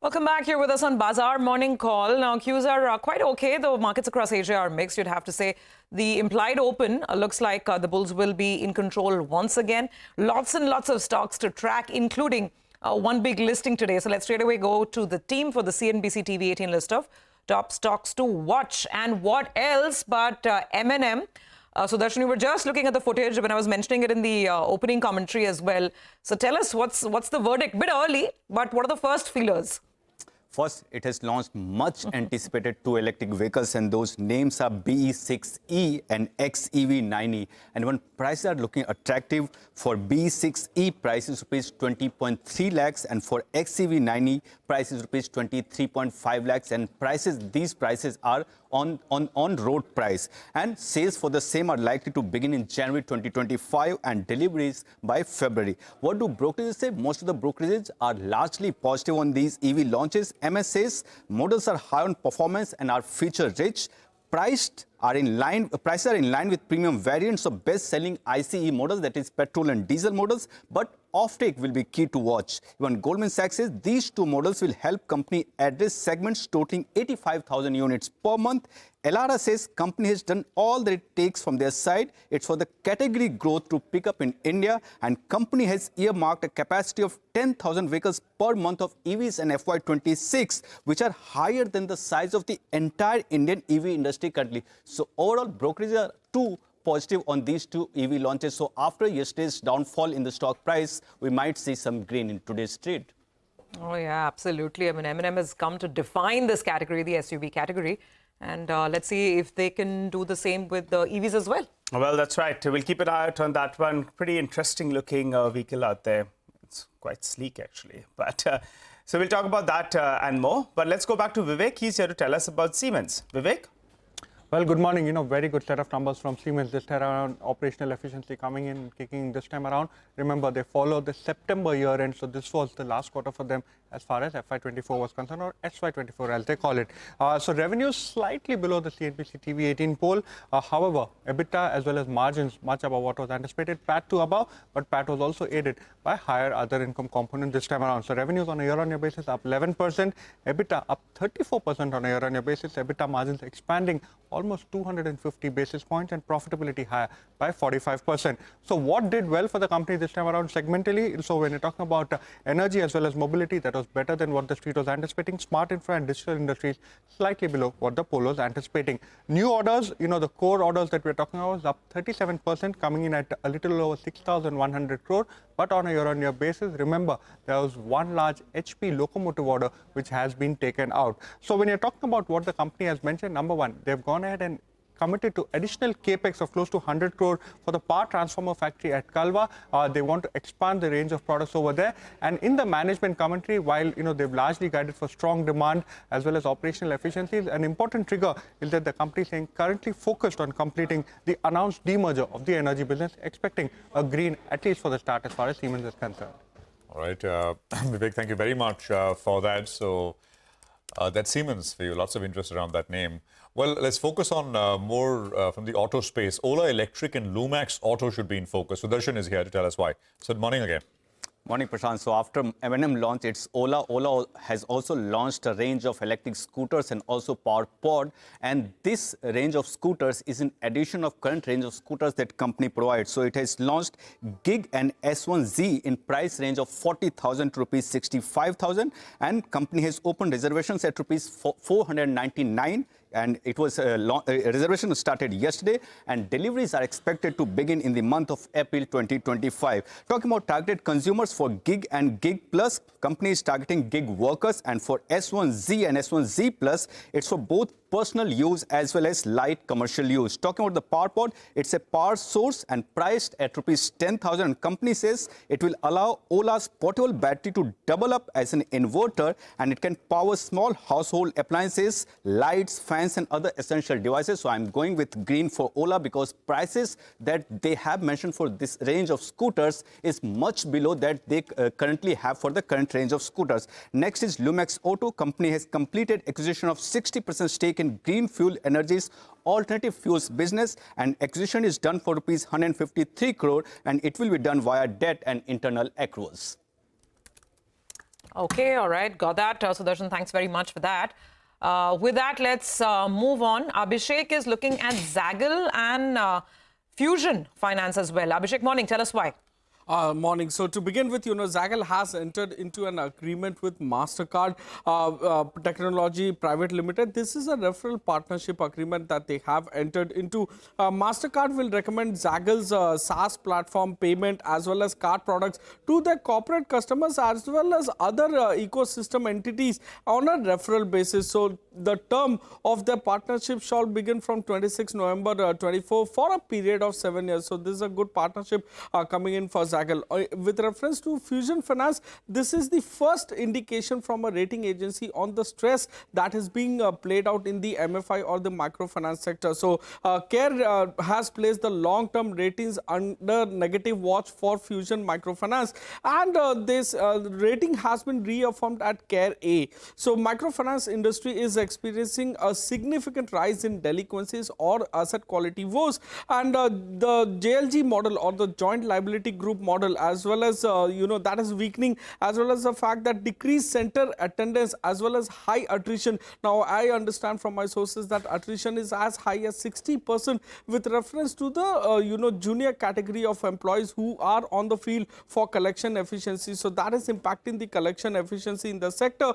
Welcome back here with us on Bazaar Morning Call. Now, cues are quite okay, though markets across Asia are mixed, you'd have to say. The implied open looks like the bulls will be in control once again. Lots and lots of stocks to track, including one big listing today. So let's straight away go to the team for the CNBC-TV18 list of top stocks to watch. And what else but M&M. So, Darshan, we were just looking at the footage when I was mentioning it in the opening commentary as well. So tell us what's the verdict? Bit early, but what are the first feelers? First, it has launched much anticipated two electric vehicles, and those names are BE6E and XEV90. And when prices are looking attractive, for BE6E prices rupees 20.3 lakhs, and for XEV90 prices rupees 23.5 lakhs. And these prices are on road price, and sales for the same are likely to begin in January 2025 and deliveries by February. What do brokerages say? Most of the brokerages are largely positive on these EV launches. MS says models are high on performance and are feature rich. Prices are in line with premium variants of best-selling ICE models, that is petrol and diesel models, but offtake will be key to watch. Even Goldman Sachs says these two models will help company address segments totaling 85,000 units per month. Elara says company has done all that it takes from their side. It's for the category growth to pick up in India, and company has earmarked a capacity of 10,000 vehicles per month of EVs in FY26, which are higher than the size of the entire Indian EV industry currently. So overall, brokerages are too positive on these two EV launches. So after yesterday's downfall in the stock price, we might see some green in today's trade. Oh, yeah, absolutely. I mean, M&M has come to define this category, the SUV category. And let's see if they can do the same with the EVs as well. Well, that's right. We'll keep an eye out on that one. Pretty interesting looking vehicle out there. It's quite sleek, actually. But so we'll talk about that and more. But let's go back to Vivek. He's here to tell us about Siemens. Vivek? Well, good morning. Very good set of numbers from Siemens this time around. Operational efficiency coming in, kicking this time around. Remember, they followed the September year end, so this was the last quarter for them as far as FY24 was concerned, or SY24 as they call it. So revenues slightly below the CNBC-TV18 poll. However, EBITDA as well as margins much above what was anticipated. PAT too above, but PAT was also aided by higher other income component this time around. So revenues on a year-on-year basis up 11%, EBITDA up 34% on a year-on-year basis. EBITDA margins expanding almost 250 basis points, and profitability higher by 45%. So what did well for the company this time around segmentally? So when you're talking about energy as well as mobility, that was better than what the street was anticipating. Smart infra and digital industries slightly below what the poll was anticipating. New orders, the core orders that we're talking about is up 37%, coming in at a little over 6,100 crore. But on a year-on-year basis, remember, there was one large HP locomotive order which has been taken out. So when you're talking about what the company has mentioned, number one, they've gone ahead and committed to additional capex of close to 100 crore for the power transformer factory at Kalwa. They want to expand the range of products over there. And in the management commentary, while they've largely guided for strong demand as well as operational efficiencies, an important trigger is that the company is saying currently focused on completing the announced demerger of the energy business, expecting a green at least for the start as far as Siemens is concerned. All right, Vivek, thank you very much for that. So that's Siemens for you. Lots of interest around that name. Well, let's focus on more from the auto space. Ola Electric and Lumax Auto should be in focus. Sudarshan is here to tell us why. So good morning again. Morning, Prashant. So after M&M launched its Ola has also launched a range of electric scooters and also power pod. And this range of scooters is in addition of current range of scooters that company provides. So it has launched Gig and S1Z in price range of 40,000 to rupees 65,000. And company has opened reservations at rupees 499. And it was reservation started yesterday, and deliveries are expected to begin in the month of April 2025. Talking about targeted consumers for Gig and Gig Plus, company is targeting gig workers, and for S1Z and S1Z Plus, it's for both personal use as well as light commercial use. Talking about the power pod, it's a power source and priced at rupees 10,000. And company says it will allow Ola's portable battery to double up as an inverter, and it can power small household appliances, lights, fans, and other essential devices. So I'm going with green for Ola because prices that they have mentioned for this range of scooters is much below that they currently have for the current range of scooters. Next is Lumax Auto. Company has completed acquisition of 60% stake in Green Fuel Energy's alternative fuels business, and acquisition is done for rupees 153 crore, and it will be done via debt and internal accruals. Okay, all right, got that. Sudarshan, thanks very much for that. With that, let's move on. Abhishek is looking at Zaggle and Fusion Finance as well. Abhishek, morning. Tell us why. Morning. So to begin with, Zaggle has entered into an agreement with MasterCard Technology Private Limited. This is a referral partnership agreement that they have entered into. MasterCard will recommend Zaggle's SaaS platform payment as well as card products to their corporate customers as well as other ecosystem entities on a referral basis. So the term of the partnership shall begin from 26 November 24 for a period of 7 years. So this is a good partnership coming in for Zaggle. With reference to Fusion Finance, this is the first indication from a rating agency on the stress that is being played out in the MFI or the microfinance sector. So CARE has placed the long-term ratings under negative watch for Fusion Microfinance, and this rating has been reaffirmed at CARE A. So microfinance industry is experiencing a significant rise in delinquencies or asset quality woes, and the JLG model or the joint liability group model as well as that is weakening, as well as the fact that decreased center attendance as well as high attrition. Now I understand from my sources that attrition is as high as 60% with reference to the junior category of employees who are on the field for collection efficiency. So that is impacting the collection efficiency in the sector.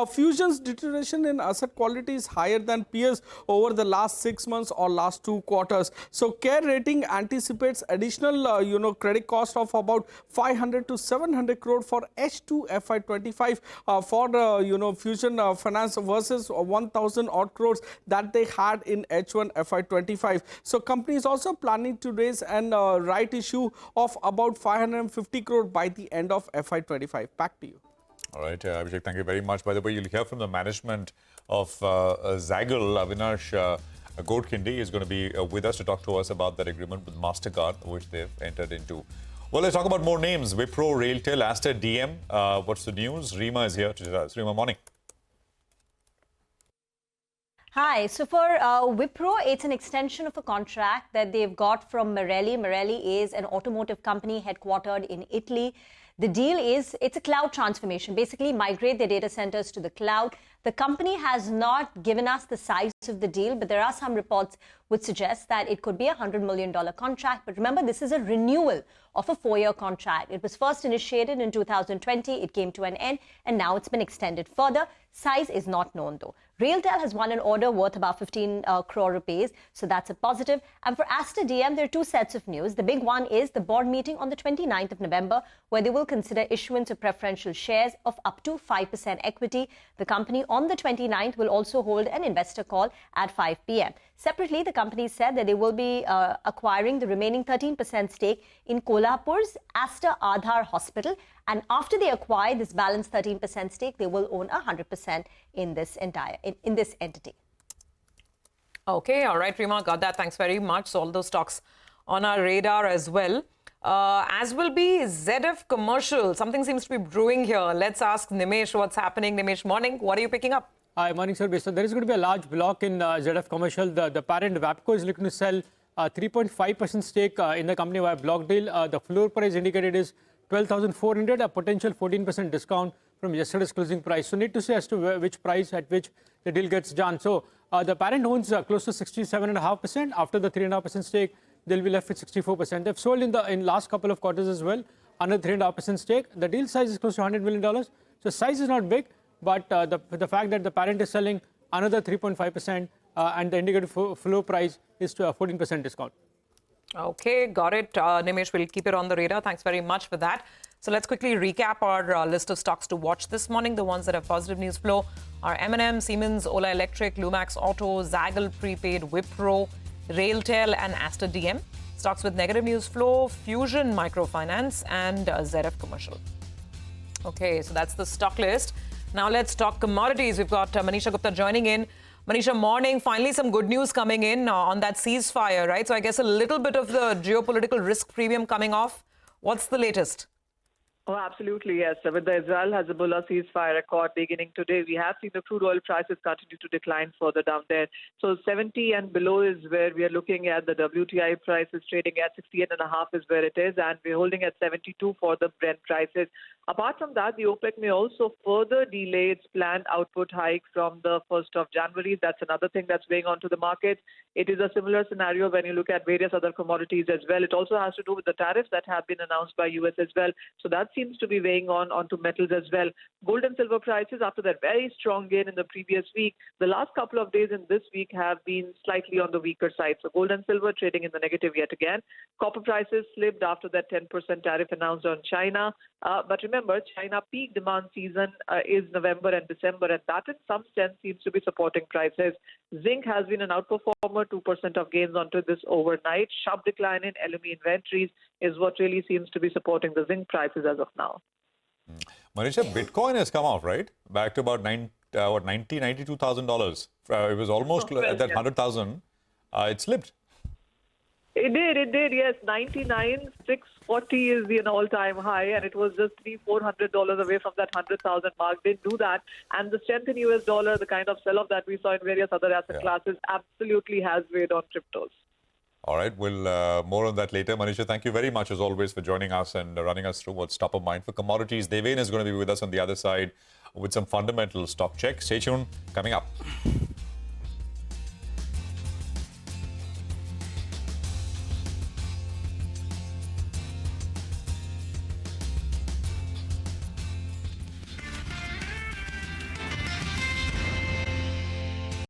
Fusion's deterioration in asset quality is higher than peers over the last 6 months or last 2 quarters. So CARE rating anticipates additional credit cost of about 500 to 700 crore for H2 FY25 for Fusion Finance versus 1,000 odd crores that they had in H1 FY25. So company is also planning to raise an right issue of about 550 crore by the end of FY25. Back to you. All right, Abhishek, thank you very much. By the way, you'll hear from the management of Zaggle. Avinash Godkhindi is going to be with us to talk to us about that agreement with MasterCard, which they've entered into. Well, let's talk about more names. Wipro, RailTel, Aster, DM. What's the news? Rima is here to tell us. Rima, morning. Hi. So for Wipro, it's an extension of a contract that they've got from Marelli. Marelli is an automotive company headquartered in Italy. The deal is, it's a cloud transformation, basically migrate their data centers to the cloud. The company has not given us the size of the deal, but there are some reports which suggest that it could be a $100 million contract. But remember, this is a renewal of a 4-year contract. It was first initiated in 2020. It came to an end, and now it's been extended further. Size is not known, though. RailTel has won an order worth about 15 crore rupees, so that's a positive. And for Aster DM, there are 2 sets of news. The big one is the board meeting on the 29th of November, where they will consider issuance of preferential shares of up to 5% equity. The company on the 29th will also hold an investor call at 5 p.m. Separately, the company said that they will be acquiring the remaining 13% stake in Kolhapur's Aster Aadhar Hospital. And after they acquire this balanced 13% stake, they will own 100% in this in this entity. Okay, all right, Rima, got that. Thanks very much. So all those stocks on our radar as well. As will be ZF Commercial. Something seems to be brewing here. Let's ask Nimesh what's happening. Nimesh, morning. What are you picking up? Hi, morning, sir. So there is going to be a large block in ZF Commercial. The parent Wipro is looking to sell 3.5% stake in the company via block deal. The floor price indicated is 12,400, a potential 14% discount from yesterday's closing price. So need to see as to which price at which the deal gets done. So the parent owns close to 67.5%. After the 3.5% stake, they'll be left with 64%. They've sold in last couple of quarters as well, another 3.5% stake. The deal size is close to $100 million. So size is not big, but the fact that the parent is selling another 3.5% and the indicated floor price is to a 14% discount. Okay, got it. Nimesh, we'll keep it on the radar. Thanks very much for that. So let's quickly recap our list of stocks to watch this morning. The ones that have positive news flow are M&M, Siemens, Ola Electric, Lumax Auto, Zaggle, Prepaid, Wipro, RailTel and Aster DM. Stocks with negative news flow, Fusion Microfinance and ZF Commercial. Okay, so that's the stock list. Now let's talk commodities. We've got Manisha Gupta joining in. Manisha, morning. Finally, some good news coming in on that ceasefire, right? So I guess a little bit of the geopolitical risk premium coming off. What's the latest? Oh, absolutely, yes. With the Israel-Hezbollah ceasefire record beginning today, we have seen the crude oil prices continue to decline further down there. So 70 and below is where we are looking at. The WTI price is trading at 68.5 is where it is, and we're holding at 72 for the Brent prices. Apart from that, the OPEC may also further delay its planned output hike from the 1st of January. That's another thing that's weighing onto the market. It is a similar scenario when you look at various other commodities as well. It also has to do with the tariffs that have been announced by US as well. So that seems to be weighing onto metals as well. Gold and silver prices, after that very strong gain in the previous week, the last couple of days in this week have been slightly on the weaker side. So gold and silver trading in the negative yet again. Copper prices slipped after that 10% tariff announced on China. But remember, China peak demand season is November and December, and that in some sense seems to be supporting prices. Zinc has been an outperformer, 2% of gains onto this overnight. Sharp decline in LME inventories is what really seems to be supporting the zinc prices as of now. Manisha, Bitcoin has come off, right? Back to about $92,000. It was almost at that 100,000. It slipped. It did, yes. 99,640 is an all-time high, and it was just $300-400 away from that 100,000 mark. Didn't do that, and the strength in US dollar, the kind of sell-off that we saw in various other asset classes, absolutely has weighed on cryptos. All right, we'll more on that later. Manisha, thank you very much as always for joining us and running us through what's top of mind for commodities. Deven is going to be with us on the other side with some fundamental stock check. Stay tuned. Coming up.